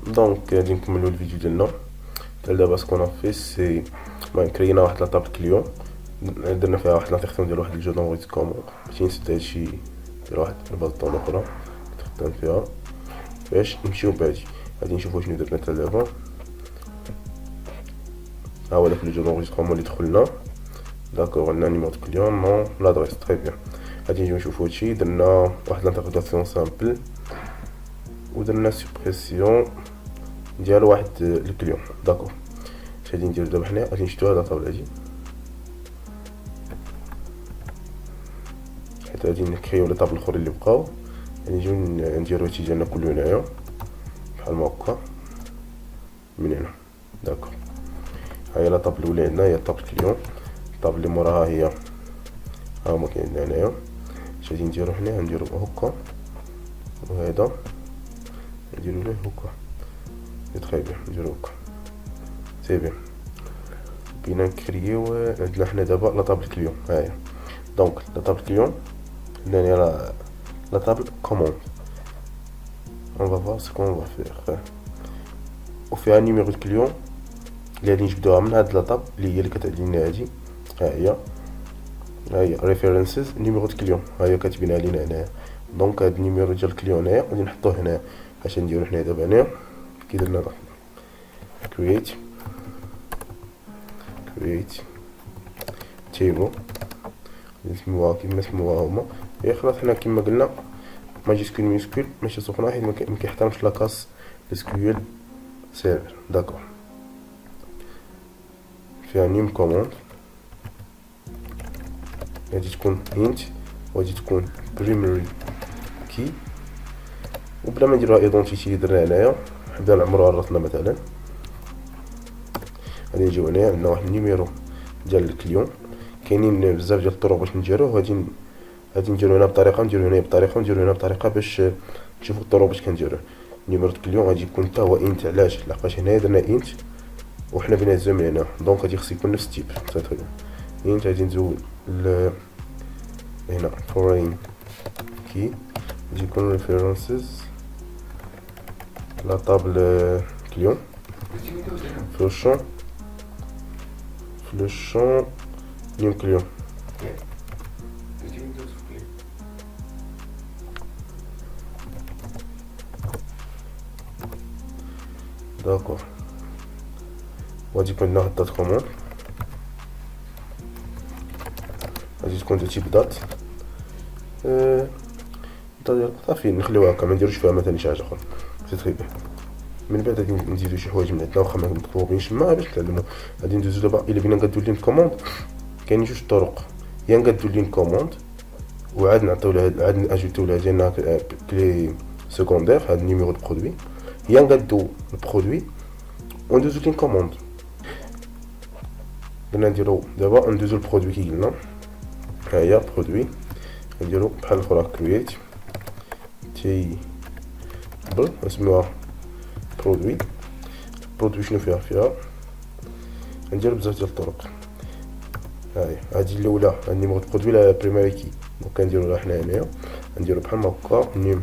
دونك غادي نكملو الفيديو ديالنا. دابا سكون في سي كرينا واحد لاطابل كليون، درنا فيها واحد لانفيرسيون ديال واحد الجو دونغيسكومون باش نسد هادشي، ندير واحد الباز طون اخرى نخدم فيها باش نمشيو بهادي. غادي نشوفو شنو درنا حتى دابا. ها هو داك الجو دونغيسكومون اللي دخلنا. داكوغ عندنا نيميرو دو كليون نون لادريس تري بيان. غادي نجيو نشوفو هادشي. درنا واحد لانتربريتاسيون سامبل ودرنا سوبريسيون ديال واحد الكليون. داكوغ اش غادي نديرو دابا حنا؟ غادي نشدو هاد الطابل هادي، حيت غادي نكريو لي طابل الاخرين اللي بقاو. غادي نجيو نديرو هادشي ديالنا كله هنايا بحال ما هكا من هنا. داكوغ ها هي لا طابل الاولى عندنا، هي طابل كليون. الطابل اللي موراها هي ها هما كاين عندنا هنايا. اش غادي نديرو حنا؟ غنديرو هكا وهذا نديرو ليه هكا. تري بيان نديرو هكا سي بيان. بينا نكريو عندنا حنا دابا لا طابل كليون. ها هي دونك لا طابل كليون عندنا لا طابل كوموند. on va voir ce qu'on va faire. وفيها نيميرو دو كليون اللي غادي نجبدوها من هاد لا طابل اللي هي اللي كتعدي لنا هادي. ها هي ريفيرنسز نيميرو دو كليون، ها هي كاتبينها لينا هنايا. دونك هاد النيميرو ديال الكليون هنايا غادي نحطوه هنايا. اش نديرو حنا دابا هنايا؟ كي درنا create table نسموها كيما سموها هما. هي خلاص حنا كيما قلنا ماجيسكول ميسكول ماشي سخونه حيت ما كيحترمش لاكاس سكيول سيرفر. داكور فيها نيم كوموند غادي تكون int وغادي تكون primary key، وبلا ما نديروها ايدونتيتي اللي درنا هنايا حبدا نعمروها راسنا. مثلا غادي نجيو هنايا عندنا واحد النيميرو ديال الكليون. كاينين بزاف ديال الطرق باش نديروه. غادي نديرو هنا بطريقه، نديرو هنا بطريقه، نديرو هنا بطريقه باش تشوفوا الطرق باش كنديروه. نيميرو الكليون غادي يكون حتى هو انت. علاش؟ لحقاش هنايا درنا انت وحنا بينا زوم هنا، دونك غادي خص يكون نفس التيب. انت غادي نزول هنا فورين كي غادي يكون ريفيرنسز لا طابل كليون في لو شون نيم كليون. داكور غادي يكون عندنا دات كوموند غادي تكون دو تيب دات. صافي نخليوها هكا، ما نديروش فيها مثلا شي حاجه اخرى. سي تري بيان. من بعد غادي نزيدو شي حوايج من عندنا واخا ما مطلوبينش ما باش نتعلمو. غادي ندوزو دابا الا بغينا نقادو لين كوموند. كاين جوج طرق، يا نقادو لين كوموند وعاد نعطيو لها عاد ناجوتو لها ديالنا كلي سكوندير هاد النيميرو دو برودوي، يا نقادو البرودوي وندوزو لين كوموند. قلنا نديرو دابا ندوزو البرودوي كي قلنا. ها هي برودوي نديرو بحال الاخرى كرييت تيبل نسميوها برودوي. شنو فيها ندير بزاف ديال الطرق. هاهي هادي الاولى النيميرو دو برودوي لا بريميري كي، دونك نديرو لها حنا هنايا نديرو بحال هكا نيم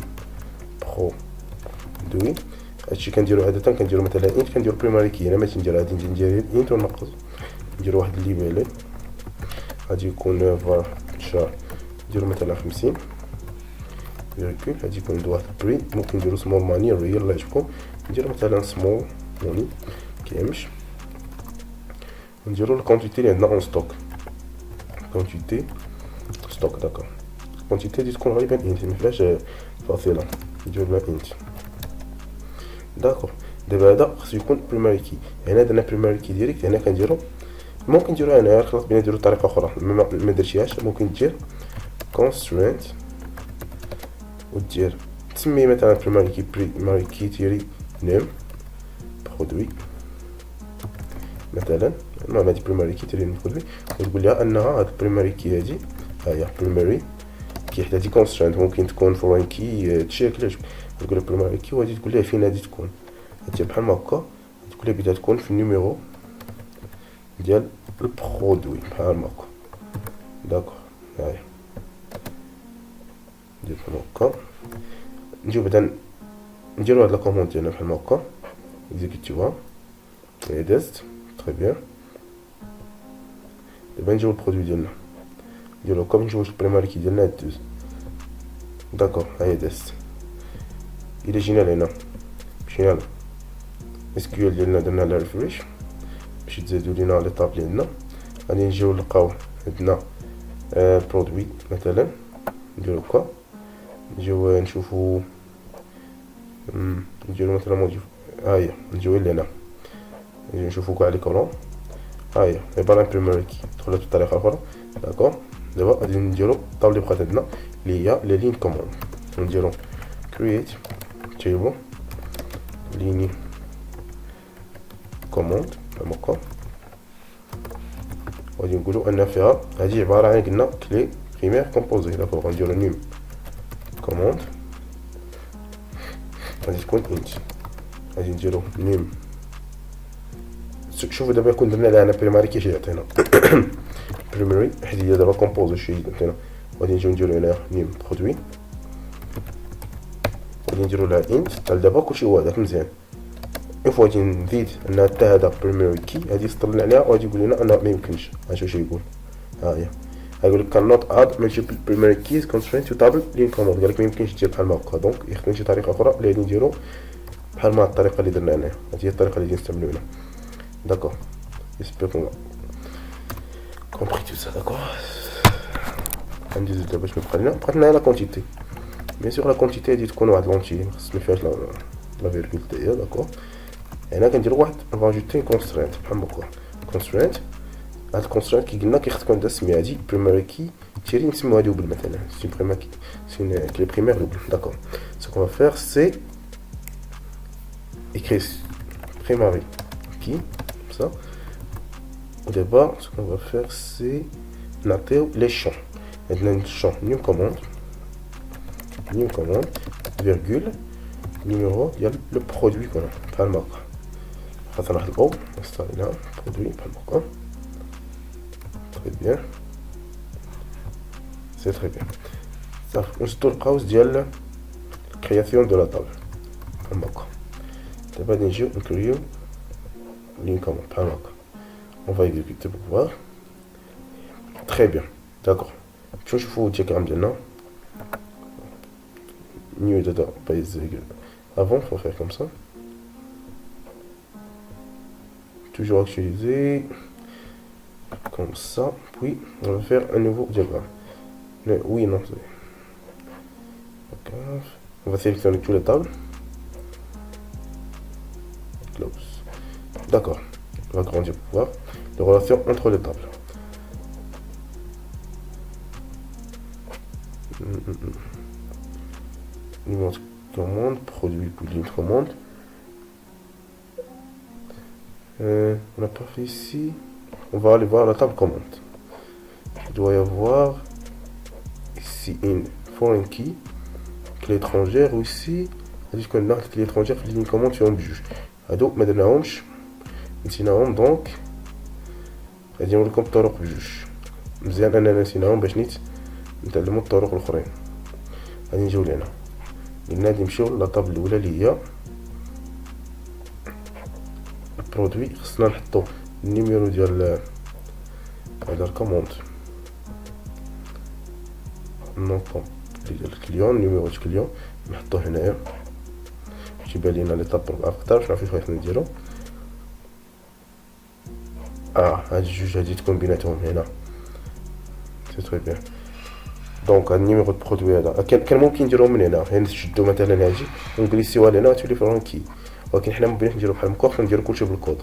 برودوي. هادشي كنديرو عاده كنديرو مثلا انت كنديرو بريميري كي. انا ماشي ندير، غادي نجي ندير انت ونقص نديرو واحد الليبيلي غادي يكون فارشار نديرو مثلا 50 فيركول. غادي يكون واحد بري، ممكن نديرو سمول ماني ريال الله يعجبكم. نديرو مثلا سمول ماني كيمش. نديرو الكونتيتي اللي عندنا اون ستوك. كونتيتي ستوك داكور. الكونتيتي دي تكون غالبا انت مفيهاش فاصله، نديرو لها انت. داكور دابا هذا خصو يكون بريميري كي. هنا درنا بريميري كي ديريكت. هنا كنديرو ممكن نديروها هنايا خلاص بينا نديرو طريقه اخرى ما درتيهاش. ممكن دير constraint ودير تسمي مثلا بريميري كي تيري نيم برودوي مثلا. المهم هادي بريميري كي تيري نيم برودوي، وتقول لها انها هاد بريميري كي هادي ها هي بريميري كي حتى هادي constraint. ممكن تكون فورين كي تشيك تقول لها بريميري كي وغادي تقول لها فين غادي تكون. هادي بحال هكا تقول لها بدها تكون في النيميرو ديال البرودوي بحال هكا. داكور هاهي ندير بحال هكا. نجيو بعدا نديرو هاد لا كوموند ديالنا بحال هكا. exécute, tu vois. Et test, très bien. دابا نجيو البرودوي ديالنا نديرو كوم نجيو البريماري كي ديالنا دوز. داكور ها هي تيست. الى جينا لهنا مشينا ل اس كيو ال ديالنا درنا لها ريفريش باش تزادو لينا لي طاب ديالنا. غادي نجيو نلقاو عندنا برودوي مثلا نديرو كا نجيو نشوفو نديرو مثلا موديف. ها هي نجيو لهنا نجيو نشوفو كاع لي كولون. ها هي عباره عن بريمير كي دخلت بطريقه اخرى. داكور دابا غادي نديرو الطاب اللي بقات عندنا اللي هي لي لين كوموند. نديرو create table ligne commande هكا. غادي نقولوا ان فيها هذه عباره عن قلنا كلي بريمير كومبوزي. داكور غنديرو نيم كوموند غادي تكون انت. غادي نديرو نيم. شوفوا دابا كون درنا لها انا بريماري كيفاش يعطينا بريماري حيت هي دابا كومبوزي شي عطينا. غادي نجيو نديرو هنا نيم برودوي غادي نديرو لها انت. حتى دابا كلشي هو هذاك مزيان. اون فوا غادي نزيد ان حتى هذا بريميري كي غادي يسطر لنا عليها وغادي يقول لنا انه ما يمكنش. غنشوف شنو يقول. ها هي غيقول لك cannot add multiple primary keys constraint to table line command. قال لك ما يمكنش دير بحال هكا. دونك يخدم شي طريقه اخرى اللي غادي نديرو بحال ما الطريقه اللي درنا هنايا. هذه هي الطريقه اللي غادي نستعملو هنا. داكور j'espère qu'on a compris tout ça. داكور غندوزو دابا باش نبقى لنا بقات لنا لا كونتيتي. بيان سور لا كونتيتي غادي تكون واحد لونتي ما خصني فيهاش لا فيرغول حتى هي. داكور هنا كنديرو واحد نراجوتي كونسترينت بحال هكا. كونسترينت هاد الكونسترينت كي قلنا كيخص تكون السميه هادي بريمير كي تيري نسميوها دوبل مثلا سي بريمير كي سي كلي بريمير دوبل. داكور سو كون فا فير سي écrire primary key comme ça. Au départ, ce qu'on va faire, c'est noter les champs. Maintenant, un champ new commande, virgule, numéro, il y a le produit qu'on a, pas le marque. On va faire installer là, produit, pas le marque. Très bien. C'est très bien. Ça, on se tourne cause de la création de la table. Pas le marque. D'abord, on crée une commande, pas le marque. On va exécuter pour voir. Très bien. D'accord. Tu vois, il faut diagramme maintenant. New data base. Avant, il faut faire comme ça. Toujours actualiser. Comme ça. Puis, on va faire un nouveau diagramme. Mais, oui, non. On va sélectionner toutes les tables. Close. D'accord. On va agrandir pour voir les relations entre les tables. Numéro de commande, produit puis ligne de commande. On n'a pas fait ici. On va aller voir la table commande. Il doit y avoir ici une foreign key, clé étrangère ou ici. C'est-à-dire qu'on a la clé étrangère في ligne de commande فيهم بجوج. هادو ما درناهمش نسيناهم دونك غادي نوريكم الطرق بجوج. مزيان اننا نسيناهم باش نيت نتعلموا الطرق الاخرين. غادي نجيو لهنا قلنا غادي نمشيو لاطابل الاولى اللي هي البرودوي. خصنا نحطو النيميرو ديال هذا الكوموند نون ديال الكليون. نيميرو ديال الكليون نحطوه هنايا باش يبان لينا لي طاب اكثر باش نعرفو كيفاش نديرو. هاد الجوج هادي تكون بيناتهم هنا. سي تري بيان. دونك هاد النيميرو دو برودوي هذا كان ممكن نديروه من هنا. هنا نشدو مثلا هادي ونجليسيوها لهنا وتولي فرونكي. ولكن حنا مبغيناش نديرو بحال هكا. نديرو كلشي بالكود.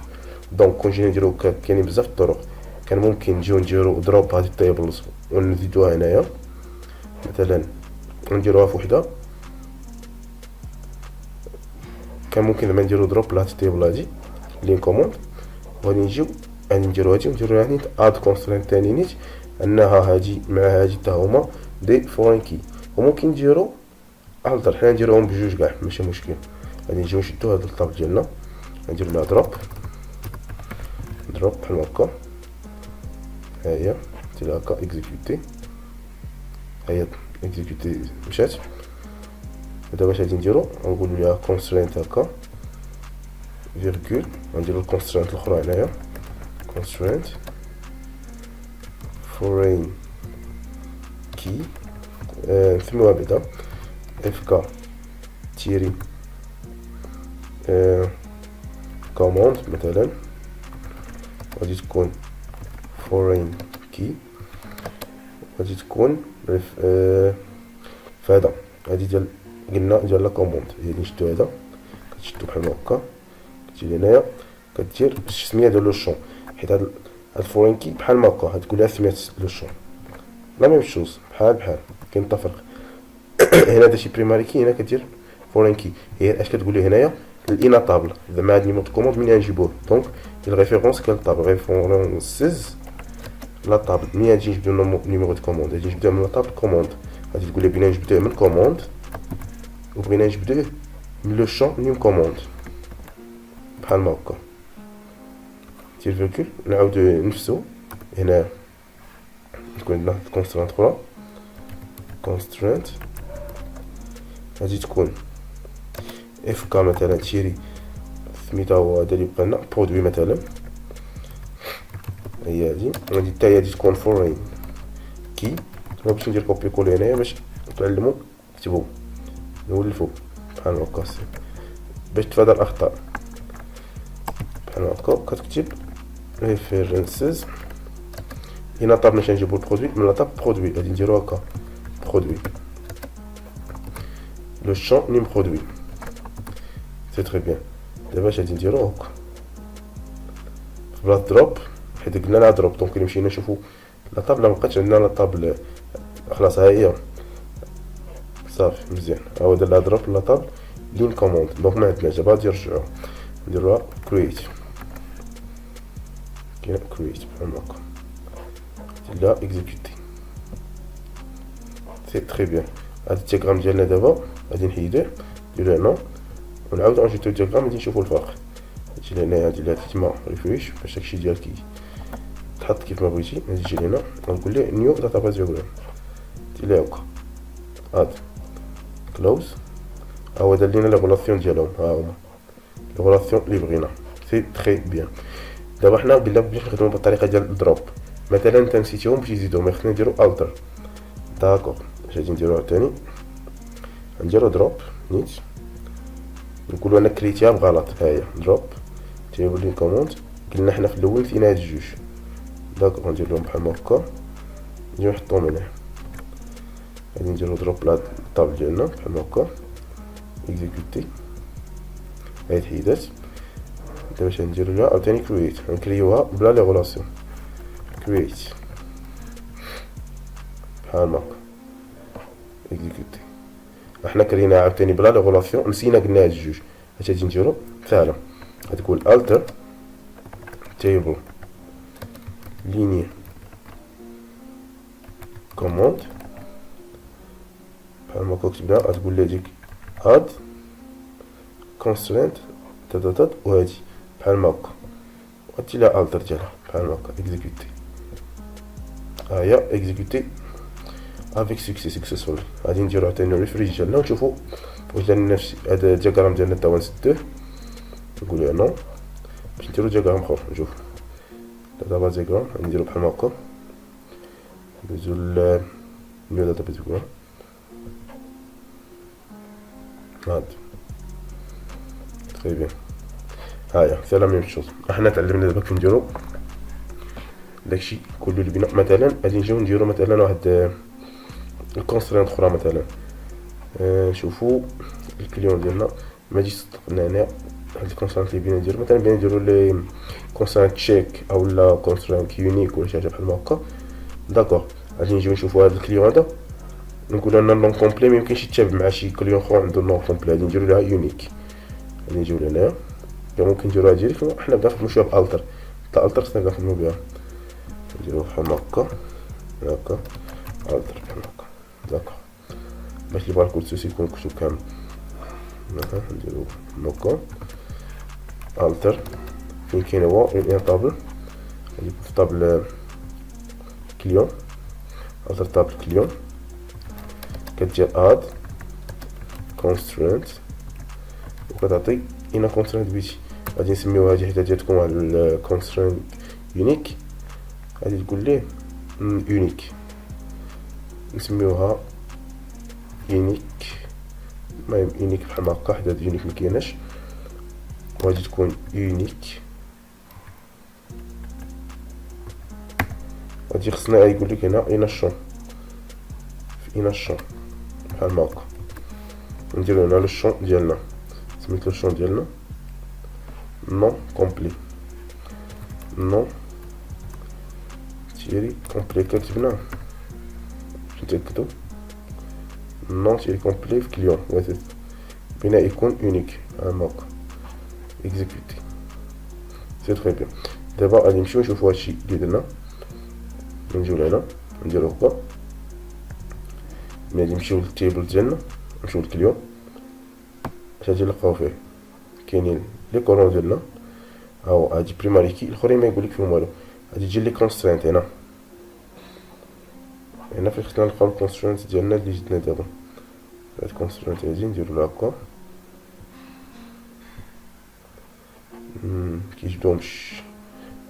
دونك كون جينا نديرو كاينين بزاف الطرق. كان ممكن نجيو نديرو دروب هاد التيبلز ونزيدوها هنايا مثلا نديروها في وحده. كان ممكن زعما نديرو دروب لهاد التيبل هادي لين كوموند. وغادي نجيو غادي نديرو هادي ونديرو هادي اد كونسترينت تاني نيت انها هادي مع هادي حتى هما دي فورين كي. وممكن نديرو افضل حنا نديروهم بجوج كاع ماشي مشكل. غادي نجيو نشدو هاد الطاب ديالنا نديرو لها دروب بحال هكا. ها هي ندير هكا اكزيكوتي. ها هي اكزيكوتي مشات. دابا اش غادي نديرو نقولو ليها كونسترينت هكا فيرغول، غنديرو الكونسترانت الاخرى هنايا، كونسترانت فورين كي، نسميوها بعدا اف كا تيري كوموند مثلا، غادي تكون فورين كي، غادي تكون فهذا هادي قلنا ديال لا كوموند، هي اللي نشدو هذا، كتشدو بحال هكا، كتجي هنايا كدير السميه ديال لو شون، حيت هاد الفورين كي بحال ما هكا غتقول لها سميه لو شون، لا ميم شوز بحال كاين حتى فرق. هنا داكشي بريماري كي، هنا كدير فورين كي، هي اش كتقول لي هنايا الاناتابل، زعما هاد نيميرو دو كوموند منين غنجيبوه، دونك الريفيرونس كال طابل ريفيرونسز لا طابل، منين غادي نجبدو نيميرو دو كوموند، غادي نجبدوه من لا طابل كوموند، غادي تقول لي بغينا نجبدوه من كوموند وبغينا نجبدوه من لو شون نيم كوموند بحال ما هكا، دير فيرغول، نعاودو نفسو هنا تكون عندنا كونسترانت اخرى، كونسترانت غادي تكون اف كا مثلا تيري سميتها هو هذا اللي بقى لنا برودوي مثلا، هي هادي، غادي حتى هي تكون فورين كي، باش ندير كوبي كولي هنايا باش تعلموا كتبوا نولفوا بحال هكا، باش تفادى الاخطاء بحال هكا كتكتب ريفيرنسز، هنا طاب باش نجيبو البرودوي من لا طاب برودوي، غادي نديرو هكا برودوي لو شون نيم برودوي، سي تري بيان. دابا اش غادي نديرو هكا بلا دروب، حيت قلنا لا دروب، دونك اللي مشينا نشوفو لا طابله مبقاتش عندنا لا طابل، خلاص ها هي صافي مزيان، ها هو دار لا دروب لا طابل لين كوموند، دونك ما عندناش. دابا غادي نرجعو نديروها كرييت، كاين كرييت بحال هكا، لا اكزيكوتي، سي تري بيان. هاد التيغرام ديالنا دابا غادي نحيدوه، نديرو هنا ونعاودو نجيتو التيغرام، غادي نشوفو الفرق. هادشي لهنايا غادي لها تما ريفريش باش داكشي ديالك تحط كيف ما بغيتي، غادي تجي لهنا غنقول ليه نيو داتاباز ديالنا، دير ليه هكا هاد كلوز، ها هو دار لينا لي غولاسيون ديالهم، ها هما لي غولاسيون اللي بغينا، سي تري بيان. دابا حنا قلنا باش نخدمو بالطريقه ديال الدروب، مثلا انت نسيتيهم باش يزيدوهم، خصنا نديرو التر، داكوغ اش غادي نديروها ثاني، نديرو دروب نيت، نقولو انا كريتيها بغلط، ها هي دروب تيبل لي كوموند، قلنا حنا في الاول نسينا هاد الجوج، داكوغ ندير لهم بحال هكا، نجيو نحطوهم هنا، غادي نديرو دروب لا الطابل ديالنا بحال هكا، اكزيكوتي، هاي تحيدات. دابا اش غنديرو لها عاوتاني كرييت، غنكريوها بلا لي غولاسيون، كرييت بحال هكا اكزيكوتي، حنا كرينا عاوتاني بلا لي غولاسيون، نسينا قلنا هاد الجوج، اش غادي نديرو ساهله، غتقول التر تيبل ليني كوموند بحال ما كتبدا، غتقول لي ديك هاد كونسترينت تاتات وهادي بحال ما هكا، غادي لها التر ديالها بحال هكا اكزيكوتي، ها هي اكزيكوتي افيك سكسي سكسيسفول. غادي نديرو عاوتاني ريفريش ديالنا ونشوفو واش دار نفس هذا الدياغرام ديالنا تا هو نسدوه، نقولو نو باش نديرو دياغرام اخر، نشوف دابا دياغرام نديرو بحال هكا، ندوزو ل نيو داتا دياغرام، هاد تري بيان، هاهي سي لا ميم شوز. حنا تعلمنا دابا كيف نديرو داكشي كله اللي بينا. مثلا غادي نجيو نديرو مثلا واحد الكونسترينت اخرى، مثلا نشوفو الكليون ديالنا ما جيش صدقنا هنا هاد الكونسترينت اللي بينا نديرو، مثلا بينا نديرو لي كونسترينت تشيك او لا كونسترينت يونيك ولا شي حاجه بحال هكا، داكوغ. غادي نجيو نشوفو هاد الكليون هذا، نقولو ان النون كومبلي ما يمكنش يتشابه مع شي كليون اخر عنده النون كومبلي، غادي نديرو لها يونيك، غادي نجيو لهنايا ممكن نديروها ديريكت، حنا بدا نخدمو شويه بالتر، حتى التر خصنا نخدمو بها، نديرو بحال هكا هكا التر بحال هكا، داكوغ باش لي باركود سوسي يكون مكتوب كامل، نديرو هكا التر فين كاين هو ان طابل، غادي يكون في طابل كليون، التر طابل كليون، كدير اد كونسترينت وكتعطي ان كونسترينت بيتي، غادي نسميوها هذه حتى جاتكم على الكونسترين يونيك، غادي تقول ليه يونيك، نسميوها يونيك. المهم يونيك بحال هكا، حيت هاد يونيك مكايناش، وغادي تكون يونيك. غادي خصنا يقول لك هنا اناشون، في اناشون بحال هكا، نديرو هنا لو شون ديالنا، سميتو الشون ديالنا نون كومبلي، نون تيري كومبلي. كتبناه باش نتاكدو، نون تيري كومبلي في كليون واسف بنا يكون يونيك هكا، اكزيكوتي. سي تري بيان. دابا غادي نمشيو نشوفو هادشي اللي درنا، نجيو لهنا نديرو هكا، غادي نمشيو للتيبل ديالنا، نمشيو للكليون، اش غادي نلقاو فيه؟ كاينين لي كولون ديالنا، هاو هادي بريماري كي، الاخرين ما يقولك فيهم والو. غادي تجي لي كونسترينت هنا، هنا فين خصنا نلقاو الكونسترينت ديالنا اللي جدنا دابا. هاد الكونسترينت هادي نديرو لها هكا، كيجبدوهمش،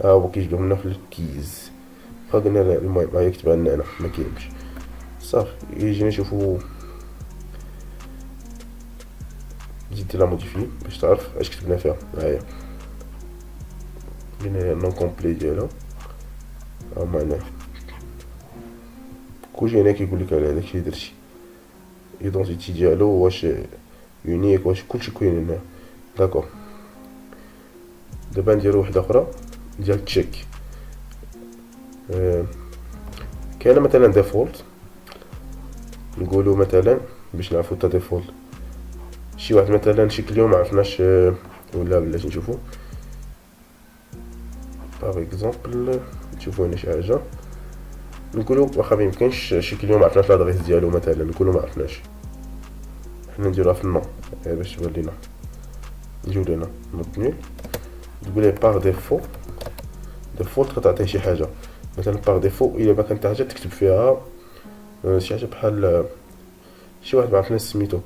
هو كيجبدوهم لنا في الكيز، قلنا المهم ها يكتبها لنا هنا ما كاينش صافي. يجينا نشوفو تجي دير لا موديفي باش تعرف اش كتبنا فيها. هاهي هنا نون كومبلي ديالها، ها معناه كلشي هنا كيقول لك على داكشي اللي درتي، ايدونتيتي ديالو واش يونيك واش كلشي كاين هنا. داكور، دابا نديرو وحده اخرى ديال تشيك. كاينه مثلا ديفولت، نقولوا مثلا باش نعرفوا تا ديفولت شي واحد مثلا شي كليون ما عرفناش ولا بلاتي نشوفوا باغ اكزومبل، نشوفوا هنا شي حاجه، نقولوا واخا ما يمكنش شي كليون ما عرفناش لادريس ديالو مثلا، نقولوا ما عرفناش، حنا نديروها في النو باش تبان لينا. نجيو لهنا نوتني، تقول لي باغ ديفو، ديفولت كتعطيه شي حاجه مثلا باغ ديفو، الا ما كانت حاجه تكتب فيها شي حاجه بحال شي واحد ما عرفناش سميتو،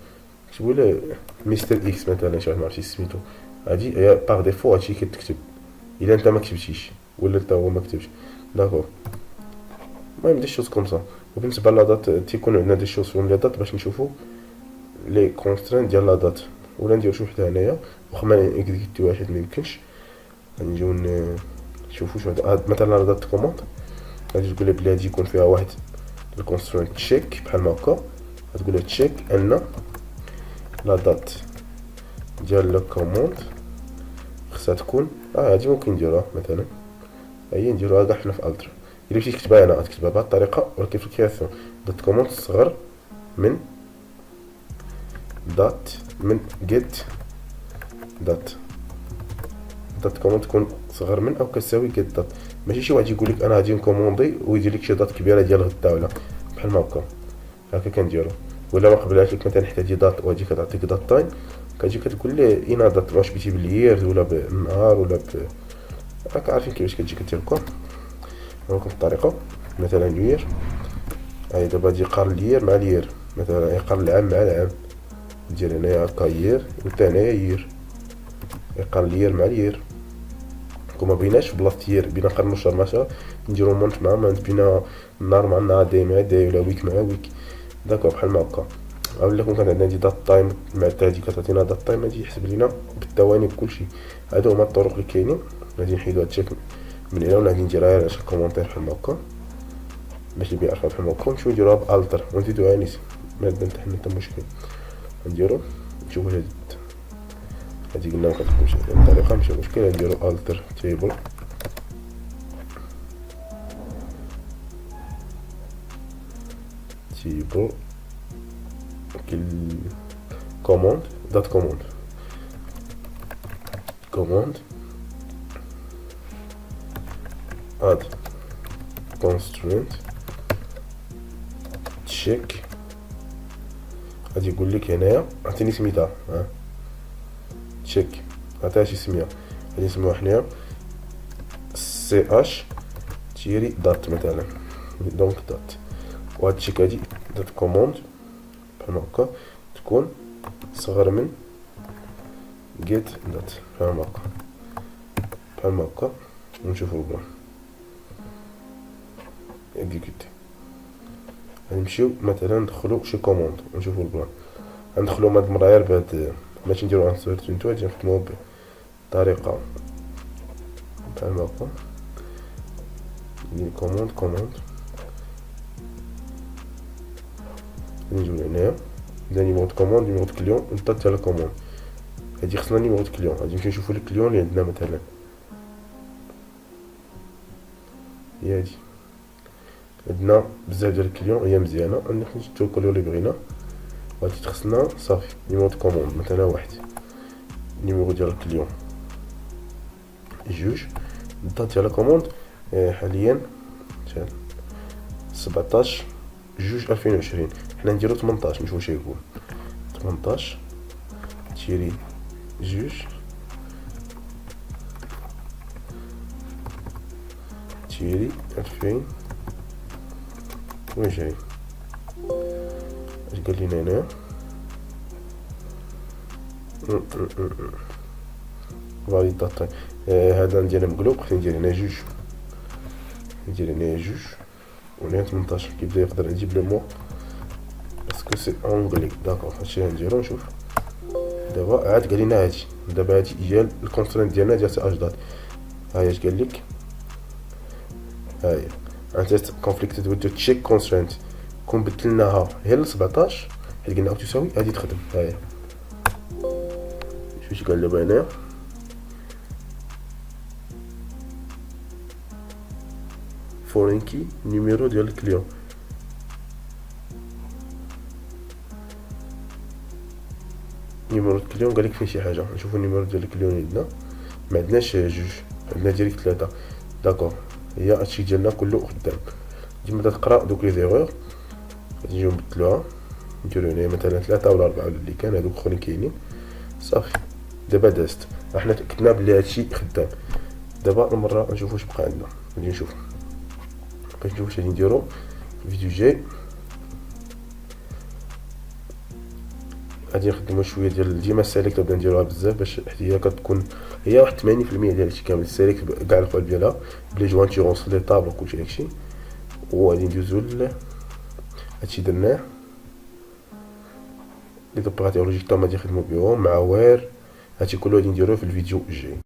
كتبوا له مستر اكس مثلا، شي واحد ما عرفتش سميتو، هادي هي باغ ديفو هادشي كتكتب الا انت ما كتبتيش ولا حتى هو ما كتبش. داكور، المهم دي شوز كوم سا. وبالنسبه لا دات تيكون عندنا دي شوز فيهم لي دات باش نشوفوا لي كونسترين ديال لا دات، ولا ندير شي وحده هنايا واخا ما اكزيكوتي واحد ما يمكنش. غنجيو نشوفوا شي وحده مثلا لا دات كوموند، غادي تقول لي بلي هادي يكون فيها واحد الكونسترين تشيك بحال ما هكا، غتقول لي تشيك ان لا دات ديال لو كوموند خصها تكون هادي ممكن نديروها مثلا، هي نديروها كاع حنا في التر. الا مشيت تكتبها هنا غتكتبها بهاد الطريقه، ولكن في الكرياسيون دات كوموند صغر من دات من جيت دات، دات كوموند تكون صغر من او كتساوي جيت دات، ماشي شي واحد يقول لك انا غادي نكوموندي ويدير لك شي دات كبيره ديال غدا ولا بحال ما هكا كنديرو. ولا ما قبلهاش لك مثلا حتى دي دات وهادي كتعطيك دات تايم، كتجي كتقول ليه اين دات، واش بغيتي بالييرز ولا بالنهار ولا راك عارفين كيفاش كتجي كدير هكا. نوريكم الطريقه، مثلا يير، هاي دابا غادي يقارن اليير مع اليير، مثلا يقارن العام مع العام، ندير هنايا هكا يير وتا هنايا يير، يقارن اليير مع اليير. كون ما بغيناش في بلاصه يير بينا نقارنو شهر مع شهر، نديرو مونت مع مونت، بينا نهار مع نهار، داي مع داي، ولا ويك مع ويك. داكور بحال ما هكا. اولا كون كان عندنا دي دات تايم مع هادي كتعطينا دات تايم، هادي يحسب لينا بالثواني بكلشي. هادو هما الطرق اللي كاينين. غادي نحيدو هاد الشكل من هنا، ولا غادي نديرها على شكل كومونتير بحال هكا باش اللي بيعرفها بحال هكا، ونمشيو نديروها بالتر ونزيدوها نيس، ما عندنا حتى مشكل. نديرو نشوفو هادي قلنا مكتكونش هاد الطريقه ماشي مشكل، نديرو التر تيبل تيبل كوموند دات كوموند add constraint check. غادي يقول لك هنايا عطيني سميتها تشيك، عطيها شي سميه، غادي نسميوها حنايا سي اش تيري دات مثلا، دونك دات. وهاد التشيك هادي دات كوموند بحال هكا تكون صغر من جيت دات بحال هكا. بحال ما هكا ونشوفو البلان اكزيكوتي. غنمشيو مثلا ندخلو شي كوموند ونشوفو البلان. غندخلو هاد المرة غير بهاد ماشي نديرو انسيرت انتو، غادي نخدمو بطريقة بحال ما هكا. ندير كوموند نجيو لهنايا دا نيميرو دو كوموند، نيميرو دو كليون، نطات على كوموند. هادي خصنا نيميرو دو كليون، غادي نمشيو نشوفو الكليون اللي عندنا مثلا هي هادي. عندنا بزاف ديال الكليون هي مزيانة، نختارو كل اللي بغينا. غادي تخصنا صافي نيميرو دو كوموند مثلا واحد، نيميرو ديال الكليون جوج، نطات على كوموند حاليا شحال 17 جوج 2020. حنا نديرو 18 نشوف واش يقول. 18 تيري جوج تيري 2020. اش قال لينا هنا؟ فاليداتور. هذا ندير مقلوب، خلينا ندير هنا جوج، ندير هنا جوج وهنا 18. كيبدا يقدر نجيب لو مو باسكو سي اونغلي. داكوغ هادشي غنديرو نشوف. دابا عاد قال لنا هادي، دابا هادي هي الكونسترينت ديالنا ديال سي اش دات. ها هي اش قال لك، ها هي انت كونفليكتد وذ تشيك كونسترينت. كون بدلناها هي ل 17 حيت قلنا تساوي هادي تخدم. ها هي شوف اش قال دابا هنايا. فورين كي نيميرو ديال الكليون. نيميرو الكليون قالك فيه شي حاجه. نشوفو النيميرو ديال الكليون اللي عندنا، ما عندناش جوج، عندنا ديريكت 3. داكوغ هي هادشي ديالنا كله خدام. ديما تقرا دوك لي زيغور غادي نجيو نبدلوها، نديرو هنا مثلا 3 ولا 4 ولا اللي كان، هادوك الاخرين كاينين صافي. دابا دازت، حنا تاكدنا بلي هادشي خدام. دابا المره نشوفو واش بقى عندنا. غادي نشوف باش نشوف واش غادي نديرو في الفيديو الجاي. غادي نخدمو شويه ديال ديما السيليكت، نبدا نديروها بزاف باش حيت هي كتكون هي واحد 80% ديال هادشي كامل السيليكت كاع القوالب ديالها بلي جوانتيغونس لي طابل وكلشي داكشي. وغادي ندوزو هادشي درناه لي دوبيراتور لوجيك تما غادي نخدمو بهم مع وير. هادشي كله غادي نديروه في الفيديو الجاي.